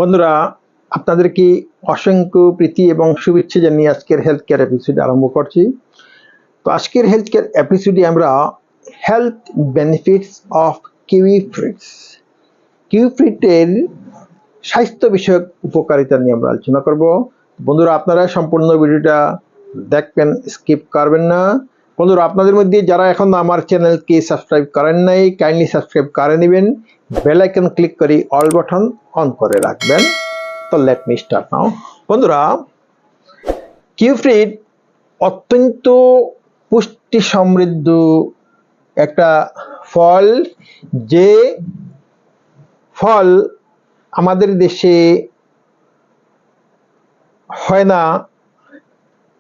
বন্ধুরা, আপনাদেরকে অসংখ্য প্রীতি এবং শুভেচ্ছা জানিয়ে আজকের হেলথ কেয়ার এপিসোড আরম্ভ করছি। তো আজকের হেলথ কেয়ার এপিসোডে আমরা health benefits of kiwi fruits, kiwi ফ্রুটের স্বাস্থ্য বিষয়ক উপকারিতা নিয়ে আমরা আলোচনা করব। বন্ধুরা, আপনারা সম্পূর্ণ ভিডিওটা দেখবেন, স্কিপ করবেন না। বন্ধুরা, আপনাদের মধ্যে যারা এখন আমার চ্যানেলকে সাবস্ক্রাইব করেন নাই, কাইন্ডলি সাবস্ক্রাইব করে নেবেন, বেল আইকন ক্লিক করে অল বাটন অন করে রাখবেন। তো লেট মি স্টার্ট নাও। বন্ধুরা, কিউই ফ্রুট অত্যন্ত পুষ্টি সমৃদ্ধ একটা ফল, যে ফল আমাদের দেশে হয় না,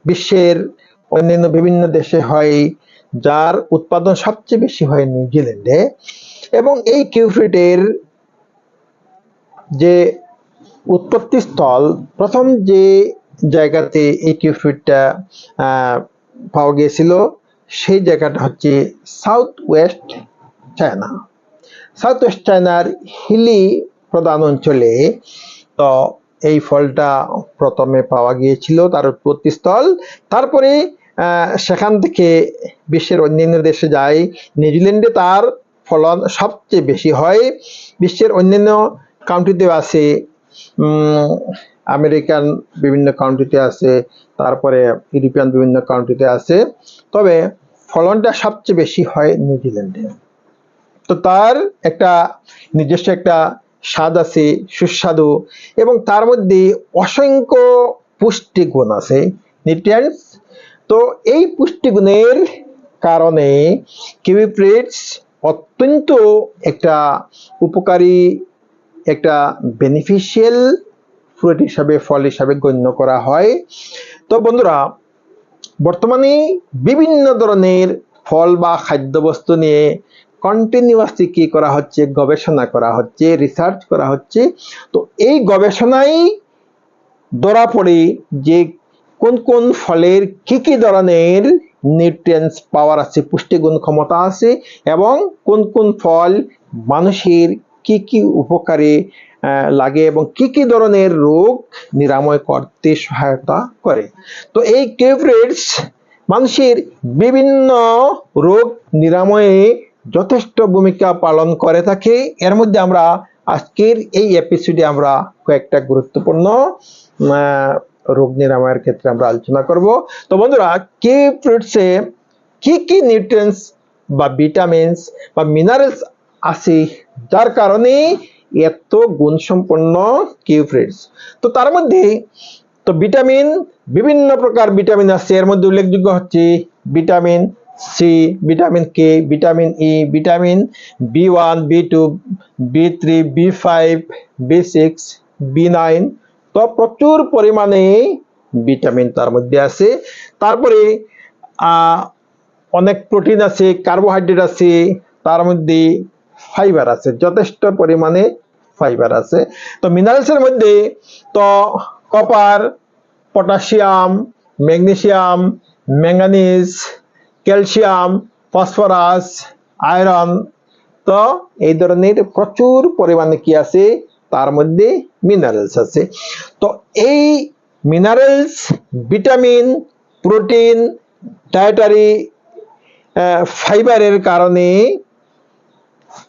বিশ্বের অন্যান্য বিভিন্ন দেশে হয়, যার উৎপাদন সবচেয়ে বেশি হয় নিউজিল্যান্ডে। এবং এই কিউই ফ্রুটের যে উৎপত্তি স্থল, প্রথম যে জায়গাতে এই কিউই ফ্রুটটা পাওয়া গিয়েছিল, সেই জায়গাটা হচ্ছে south West China. South West চায়নার হিলি প্রধান অঞ্চলে তো এই ফলটা প্রথমে পাওয়া গিয়েছিল, তার উৎপত্তি স্থল। তারপরে সেখান থেকে বিশ্বের অন্যান্য দেশে যায়। নিউজিল্যান্ডে তার ফলন সবচেয়ে বেশি হয়। বিশ্বের অন্যান্য কান্ট্রিতে আছে, আমেরিকান বিভিন্ন কান্ট্রিতে আছে, তারপরে ইউরোপিয়ান বিভিন্ন কান্ট্রিতে আছে, তবে ফলনটা সবচেয়ে বেশি হয় নিউজিল্যান্ডে। তো তার একটা নিজস্ব একটা স্বাদ আছে, সুস্বাদু, এবং তার মধ্যে অসংখ্য পুষ্টিগুণ আছে, নিউট্রিয়েন্টস। তো এই পুষ্টিগুণের কারণে কিউই ফ্রুটস অত্যন্ত একটা উপকারী, একটা বেনিফিশিয়াল ফ্রুট হিসাবে, ফল হিসাবে গণ্য করা হয়। তো বন্ধুরা, বর্তমানে বিভিন্ন ধরনের ফল বা খাদ্যবস্তু নিয়ে কন্টিনিউয়াসলি কি করা হচ্ছে, গবেষণা করা হচ্ছে, রিসার্চ করা হচ্ছে। তো এই গবেষণায় ধরা পড়ে যে কোন কোন ফলের কি কি ধরনের নিউট্রিয়েন্টস পাওয়ার আছে, পুষ্টিগুণ ক্ষমতা আছে, এবং কোন কোন ফল মানুষের কি কি উপকারে লাগে এবং কি কি ধরনের রোগ নিরাময় করতে সহায়তা করে। তো এই কিউই ফ্রুটস মানুষের বিভিন্ন রোগ নিরাময়ে যথেষ্ট ভূমিকা পালন করে থাকে। এর মধ্যে আমরা আজকের এই এপিসোডে আমরা কয়েকটা গুরুত্বপূর্ণ রোগ নিরাময়ের ক্ষেত্রে আমরা আলোচনা করব। তো বন্ধুরা, কিউই ফ্রুটসে কি কি নিউট্রিয়েন্টস বা ভিটামিনস বা মিনারেলস আছে, যার কারণে এত গুণসম্পন্ন কিউই ফ্রুটস। তো তার মধ্যে তো ভিটামিন, বিভিন্ন প্রকার ভিটামিন আছে। এর মধ্যে উল্লেখযোগ্য হচ্ছে vitamin C, vitamin K, vitamin E, vitamin B one, B2, বি3, বি5, বি6, বি9। তো প্রচুর পরিমাণে ভিটামিন তার মধ্যে আছে। তারপরে অনেক প্রোটিন আছে, কার্বোহাইড্রেট আছে, তার মধ্যে ফাইবার আছে, যথেষ্ট পরিমাণে ফাইবার আছে। তো মিনারেলসের মধ্যে তো copper, potassium, magnesium, manganese, calcium, phosphorus, iron, তো এই ধরনের প্রচুর পরিমাণে কি আছে, তার মধ্যে মিনারেলস আছে। তো এই মিনারেলস, ভিটামিন, প্রোটিন, ডায়েটারি ফাইবারের কারণে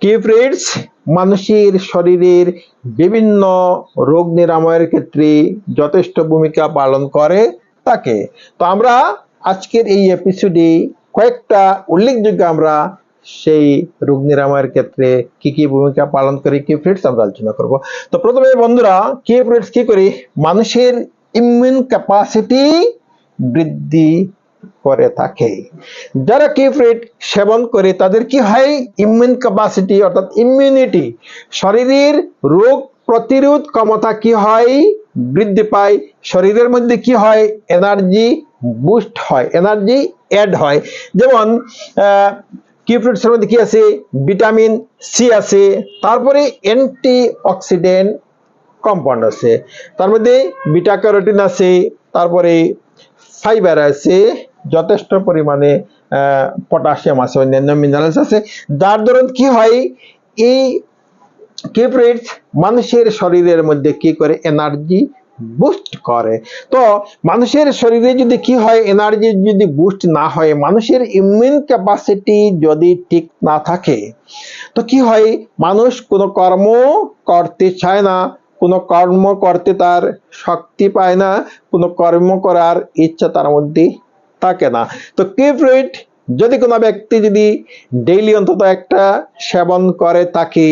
কিউই ফ্রুটস মানুষের শরীরের বিভিন্ন রোগ নিরাময়ের ক্ষেত্রে যথেষ্ট ভূমিকা পালন করে থাকে। তো আমরা আজকের এই এপিসোডে কয়েকটা উল্লেখযোগ্য আমরা সেই রোগ নিরাময়ের ক্ষেত্রে কি কি ভূমিকা পালন করে কিউই ফ্রুটস আমরা আলোচনা করব। তো প্রথমে বন্ধুরা, কিউই ফ্রুটস কি করে মানুষের ইমিউন ক্যাপাসিটি বৃদ্ধি করে থাকে। যারা কিউই ফ্রুট সেবন করে তাদের কি হয়, ইমিউন ক্যাপাসিটি অর্থাৎ ইমিউনিটি, শরীরের রোগ প্রতিরোধ ক্ষমতা কি হয়, বৃদ্ধি পায়। শরীরের মধ্যে কি হয়, এনার্জি বুস্ট হয়, এনার্জি অ্যাড হয়। যেমন কিউই ফ্রুটসের মধ্যে কি আছে, ভিটামিন সি আছে, তারপরে অ্যান্টি অক্সিডেন্ট কম্পাউন্ড আছে, তার মধ্যে বিটা ক্যারোটিন আছে, তারপরে ফাইবার আছে, যথেষ্ট পরিমাণে পটাশিয়াম আছে, অন্যান্য মিনারেলস আছে। যার ধরুন কি হয়, এই কিউ ফ্রুইটস মানুষের শরীরের মধ্যে কি করে, এনার্জি বুস্ট করে। তো মানুষের শরীরে যদি কি হয়, এনার্জি যদি বুস্ট না হয়, মানুষের ইমিউন ক্যাপাসিটি যদি ঠিক না থাকে, তো কি হয়, মানুষ কোনো কর্ম করতে চায় না, কোনো কর্ম করতে তার শক্তি পায় না, কোনো কর্ম করার ইচ্ছা তার মধ্যে থাকে না। তো কিউ ফ্রুইট যদি কোনো ব্যক্তি যদি ডেইলি অন্তত একটা সেবন করে থাকে,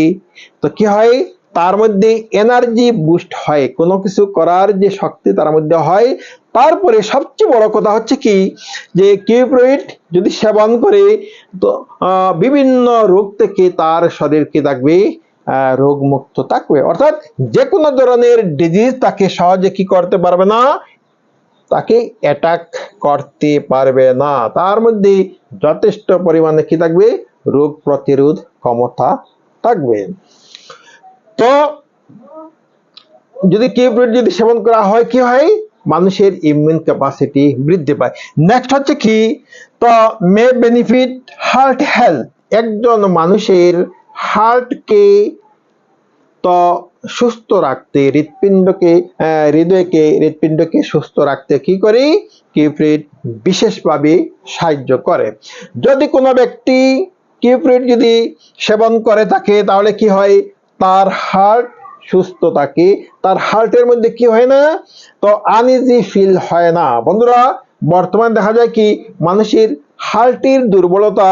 তো কি হয়, তার মধ্যে এনার্জি বুস্ট হয়, কোনো কিছু করার যে শক্তি তার মধ্যে হয়। তারপরে সবচেয়ে বড় কথা হচ্ছে কি, যে কিউ ফ্রুইট যদি সেবন করে, তো বিভিন্ন রোগ থেকে তার শরীর কি থাকবে, রোগ মুক্ত থাকবে। অর্থাৎ যে কোনো ধরনের ডিজিজ তাকে সহজে কি করতে পারবে না, তাকে অ্যাটাক করতে পারবে না। তার মধ্যে যথেষ্ট পরিমাণে কি থাকবে, রোগ প্রতিরোধ ক্ষমতা থাকবে। তো যদি কিউ ফ্রুইট যদি সেবন করা হয়, কি হয়, মানুষের ইমিউন ক্যাপাসিটি বৃদ্ধি পায়। নেক্সট হচ্ছে কি, তো মে বেনিফিট হার্ট হেলথ। একজন মানুষের হার্টকে তো সুস্থ রাখতে, হৃদয়কে সুস্থ রাখতে কি করে, কিউ ফ্রুইট বিশেষভাবে সাহায্য করে। যদি কোনো ব্যক্তি কিউ ফ্রুইট যদি সেবন করে থাকে, তাহলে কি হয়, তার হার্ট সুস্থ থাকে, তার হার্টের মধ্যে কি হয় না, তো আনইজি ফিল হয় না। বন্ধুরা, বর্তমানে দেখা যায় কি, মানুষের হার্টের দুর্বলতা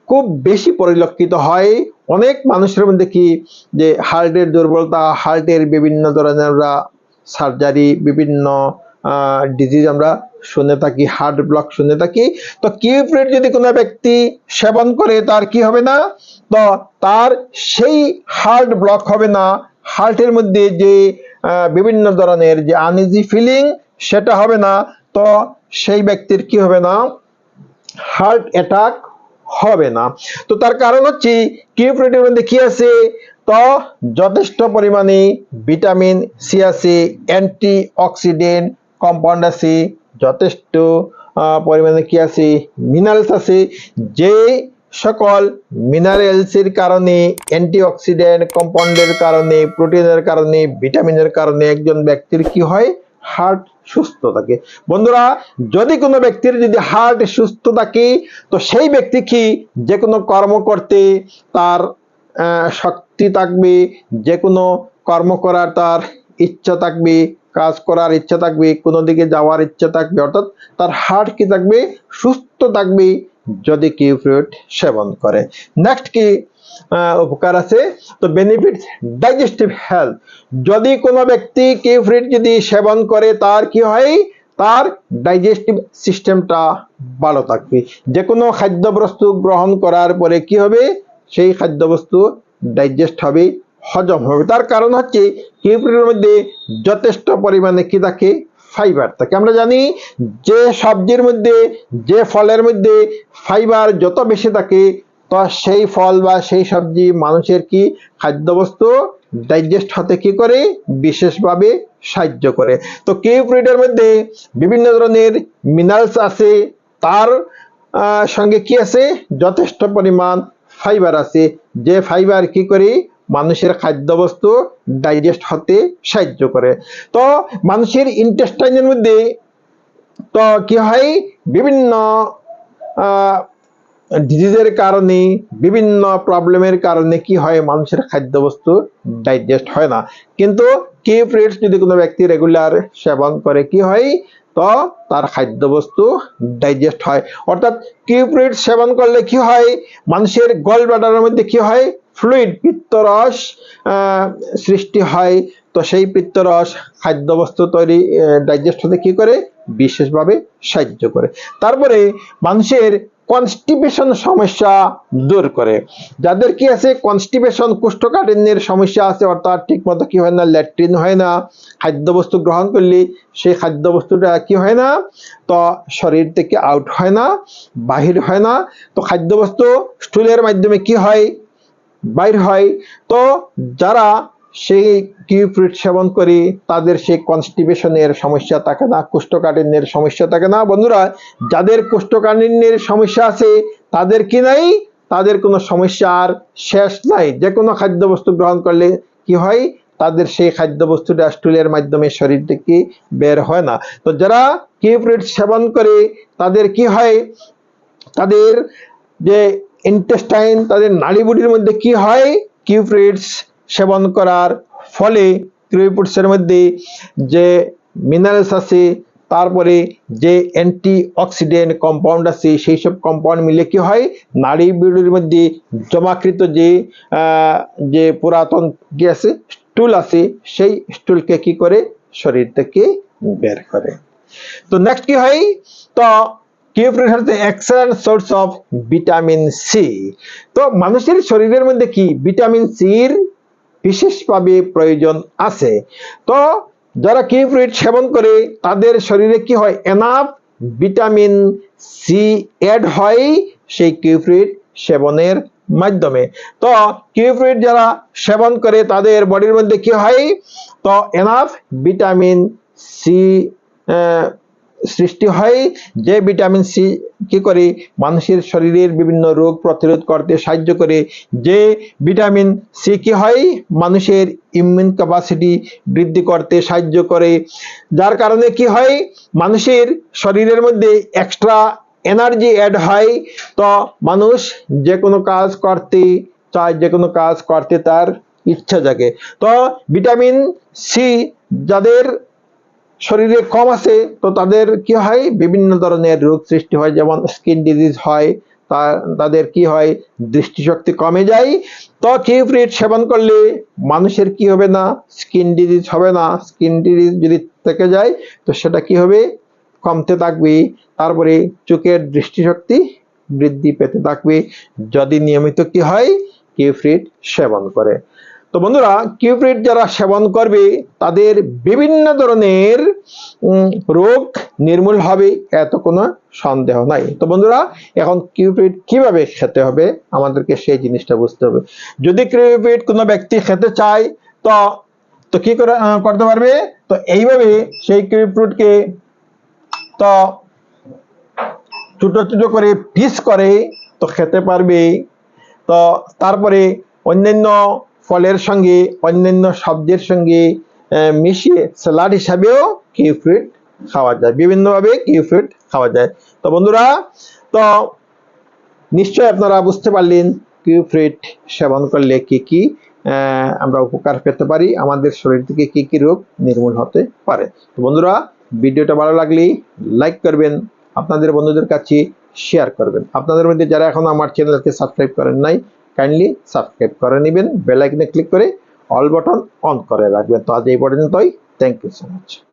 খুব বেশি পরিলক্ষিত হয়। অনেক মানুষের মধ্যে কি, যে হার্টের দুর্বলতা, হার্টের বিভিন্ন ধরনের আমরা সার্জারি, বিভিন্ন ডিজিজ আমরা শুনে থাকি, হার্ট ব্লক শুনে থাকি। তো কিউ ফ্রুইট যদি কোনো ব্যক্তি সেবন করে, তার কি হবে না, তো তার সেই হার্ট ব্লক হবে না, হার্টের মধ্যে যে বিভিন্ন ধরনের যে আনইজি ফিলিং, সেটা হবে না। তো সেই ব্যক্তির কি হবে না, হার্ট অ্যাটাক হবে না। তো তার কারণ হচ্ছে কিউ ফ্রুইটের মধ্যে কি আছে, তো যথেষ্ট পরিমাণে ভিটামিন সি আছে, অ্যান্টি অক্সিডেন্ট কম্পাউন্ড আছে, যথেষ্ট পরিমাণে কি আছে, মিনারেলস আছে। যে সকল মিনারেলসের কারণে, অ্যান্টিঅক্সিডেন্ট কম্পাউন্ডের কারণে, প্রোটিনের কারণে, ভিটামিনের কারণে একজন ব্যক্তির কি হয়, হার্ট সুস্থ থাকে। বন্ধুরা, যদি কোনো ব্যক্তির যদি হার্ট সুস্থ থাকে, তো সেই ব্যক্তি কি, যে কোনো কর্ম করতে তার শক্তি থাকবে, যে কোনো কর্ম করার তার ইচ্ছা থাকবে, কাজ করার ইচ্ছা থাকবে, কোনো দিকে যাওয়ার ইচ্ছা থাকবে। অর্থাৎ তার হার্ট কি থাকবে, সুস্থ থাকবে, যদি কিউ ফ্রুইট সেবন করে। নেক্সট কি উপকার আছে, তো বেনিফিটস ডাইজেস্টিভ হেলথ। যদি কোনো ব্যক্তি কিউ ফ্রুইট যদি সেবন করে, তার কি হয়, তার ডাইজেস্টিভ সিস্টেমটা ভালো থাকবে। যে কোনো খাদ্যবস্তু গ্রহণ করার পরে কি হবে, সেই খাদ্যবস্তু ডাইজেস্ট হবে, হজম হবে। তার কারণ হচ্ছে কিউ ফ্রুইটের মধ্যে যথেষ্ট পরিমাণে কি থাকে, ফাইবার থাকে। আমরা জানি যে সবজির মধ্যে, যে ফলের মধ্যে ফাইবার যত বেশি থাকে, তো সেই ফল বা সেই সবজি মানুষের কি খাদ্যবস্তু ডাইজেস্ট হতে কি করে, বিশেষভাবে সাহায্য করে। তো কিউ ফ্রুইটের মধ্যে বিভিন্ন ধরনের মিনারেলস আছে, তার সঙ্গে কি আছে, যথেষ্ট পরিমাণ ফাইবার আছে, যে ফাইবার কি করে, মানুষের খাদ্যবস্তু ডাইজেস্ট হতে সাহায্য করে। তো মানুষের ইন্টেস্টাইনের মধ্যে তো কি হয়, বিভিন্ন ডিজিজের কারণে, বিভিন্ন প্রবলেমের কারণে কি হয়, মানুষের খাদ্যবস্তু ডাইজেস্ট হয় না। কিন্তু কিউ ফ্রুইটস যদি কোনো ব্যক্তি রেগুলার সেবন করে, কি হয়, তো তার খাদ্যবস্তু ডাইজেস্ট হয়। অর্থাৎ কিউ ফ্রুইটস সেবন করলে কি হয়, মানুষের গল ব্লাডারের মধ্যে কি হয়, ফ্লুইড, পিত্তরস সৃষ্টি হয়। তো সেই পিত্তরস খাদ্যবস্তু তৈরি, ডাইজেস্ট হতে কি করে, বিশেষভাবে সাহায্য করে। তারপরে মানুষের কনস্টিপেশন সমস্যা দূর করে। যাদের কি আছে কনস্টিপেশন, কোষ্ঠকাঠিন্যের সমস্যা আছে, অর্থাৎ ঠিক মতো কি হয় না, ল্যাট্রিন হয় না, খাদ্যবস্তু গ্রহণ করলে সেই খাদ্যবস্তুটা কি হয় না, তো শরীর থেকে আউট হয় না, বাহির হয় না। তো খাদ্যবস্তু স্টুলের মাধ্যমে কি হয়, বাইর হয়। তো যারা সেই কিউ ফ্রুইট সেবন করি, তাদের সেই কনস্টিপেশনের সমস্যা থাকে না, কোষ্ঠকাঠিন্যের সমস্যা থাকে না। বন্ধুরা, যাদের কোষ্ঠকাঠিন্যের সমস্যা আছে, তাদের কি নাই, তাদের কোনো সমস্যার শেষ নাই। যে কোনো খাদ্যবস্তু গ্রহণ করলে কি হয়, তাদের সেই খাদ্যবস্তুটা স্টুলের মাধ্যমে শরীর থেকে বের হয় না। তো যারা কিউ ফ্রুট সেবন করে তাদের কি হয়, তাদের যে ইন্টেস্টাইন, তাদের নাড়িভুঁড়ির মধ্যে কি হয়, কিউ ফ্রুটস সেবন করার ফলে কিউ ফ্রুটসের মধ্যে যে মিনারেলস আছে, তারপরে যে অ্যান্টি অক্সিডেন্ট কম্পাউন্ড আছে, সেই সব কম্পাউন্ড মিলে কি হয়, নাড়িভুঁড়ির মধ্যে জমাকৃত যে পুরাতন কি আছে, স্টুল আছে, সেই স্টুলকে কি করে শরীর থেকে বের করে। তো নেক্সট কি হয়, তো কিউ ফ্রুট হচ্ছে excellent source of vitamin C. তো মানুষের শরীরের মধ্যে কি ভিটামিন সির বিশেষভাবে প্রয়োজন আছে। তো যারা কিউ ফ্রুট সেবন করে তাদের শরীরে কি হয়, এনাফ ভিটামিন সি অ্যাড হয় সেই কিউ ফ্রুট সেবনের মাধ্যমে। তো কিউ ফ্রুট যারা সেবন করে তাদের বডির মধ্যে কি হয়, তো এনাফ ভিটামিন সি সৃষ্টি হয়, যে ভিটামিন সি কি করে মানুষের শরীরের বিভিন্ন রোগ প্রতিরোধ করতে সাহায্য করে। যে ভিটামিন সি কি হয়, মানুষের ইমিউন ক্যাপাসিটি বৃদ্ধি করতে সাহায্য করে, যার কারণে কি হয়, মানুষের শরীরের মধ্যে এক্সট্রা এনার্জি অ্যাড হয়। তো মানুষ যে কোনো কাজ করতে চায়, যে কোনো কাজ করতে তার ইচ্ছা জাগে। তো ভিটামিন সি যাদের শরীরে কম আছে, তো তাদের কি হয়, বিভিন্ন ধরনের রোগ সৃষ্টি হয়, যেমন স্কিন ডিজিজ হয়, তাদের কি হয়, দৃষ্টিশক্তি কমে যায়। তো কিউ ফ্রুট সেবন করলে মানুষের কি হবে না, স্কিন ডিজিজ হবে না। স্কিন ডিজিজ যদি থেকে যায় তো সেটা কি হবে, কমতে থাকবে। তারপরে চোখের দৃষ্টিশক্তি বৃদ্ধি পেতে থাকবে যদি নিয়মিত কি হয়, কিউ ফ্রুট সেবন করে। তো বন্ধুরা, কিউ ফ্রুট যারা সেবন করবে তাদের বিভিন্ন ধরনের রোগ নির্মূল হবে, এত কোনো সন্দেহ নাই। তো বন্ধুরা, এখন কিউ ফ্রুট কিভাবে খেতে হবে আমাদেরকে সেই জিনিসটা বুঝতে হবে। যদি কিউ ফ্রুট কোনো ব্যক্তি খেতে চায় তো কি করতে পারবে, তো এইভাবে সেই কিউ ফ্রুটকে তো ছোট ছোট করে পিস করে তো খেতে পারবে। তো তারপরে অন্যান্য ফলের সঙ্গে, অন্যান্য সবজির সঙ্গে মিশিয়ে স্যালাড হিসাবেও কিউ ফ্রুট খাওয়া যায়, বিভিন্নভাবে কিউ ফ্রুট খাওয়া যায়। তো বন্ধুরা, তো নিশ্চয় আপনারা বুঝতে পারলেন কিউ ফ্রুট সেবন করলে কি কি আমরা উপকার পেতে পারি, আমাদের শরীর থেকে কি কি রোগ নির্মূল হতে পারে। তো বন্ধুরা, ভিডিওটা ভালো লাগলে লাইক করবেন, আপনাদের বন্ধুদের কাছে শেয়ার করবেন। আপনাদের মধ্যে যারা এখন আমার চ্যানেলকে সাবস্ক্রাইব করেন নাই, কাইন্ডলি সাবস্ক্রাইব করে নেবেন, বেল আইকনে ক্লিক করে অল বাটন অন করে রাখবেন। তো আজ এই পর্যন্তই। Thank you so much.